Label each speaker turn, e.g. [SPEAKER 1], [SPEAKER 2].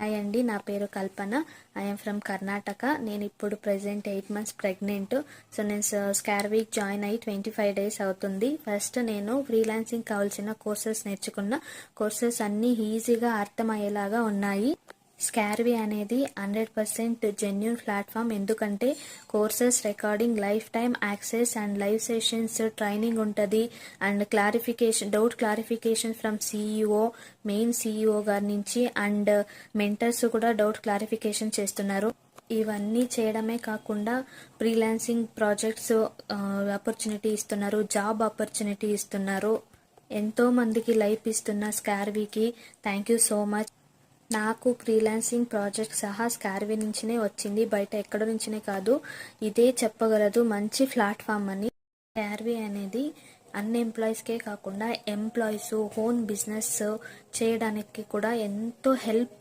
[SPEAKER 1] Hi అండి, నా పేరు కల్పన. I'm from Karnataka. నేను ఇప్పుడు ప్రెజెంట్ 8 months ప్రెగ్నెంట్. సో నేను స్కార్ వీక్ జాయిన్ అయ్యి 25 days అవుతుంది. ఫస్ట్ నేను ఫ్రీలాన్సింగ్ కావాల్సిన కోర్సెస్ నేర్చుకున్న. కోర్సెస్ అన్నీ ఈజీగా అర్థమయ్యేలాగా ఉన్నాయి. స్కార్వీ అనేది 100% జెన్యూన్ ప్లాట్ఫామ్. ఎందుకంటే courses, recording, life time access and live sessions, training ఉంటుంది. And doubt clarification from CEO, main CEO గారి నుంచి, అండ్ మెంటర్స్ కూడా డౌట్ క్లారిఫికేషన్ చేస్తున్నారు. ఇవన్నీ చేయడమే కాకుండా ఫ్రీలాన్సింగ్ ప్రాజెక్ట్స్ ఆపర్చునిటీ ఇస్తున్నారు, జాబ్ ఆపర్చునిటీ ఇస్తున్నారు. ఎంతో మందికి లైఫ్ ఇస్తున్న స్కార్వీకి థ్యాంక్ యూ సో మచ్. నాకు ఫ్రీలాన్సింగ్ ప్రాజెక్ట్ సహా స్కార్వీ నుంచినే వచ్చింది, బయట ఎక్కడ నుంచినే కాదు. ఇదే చెప్పగలదు మంచి ప్లాట్ఫామ్ అని. స్కార్వీ అనేది అన్ఎంప్లాయీస్కే కాకుండా ఎంప్లాయీస్, ఓన్ బిజినెస్ చేయడానికి కూడా ఎంతో హెల్ప్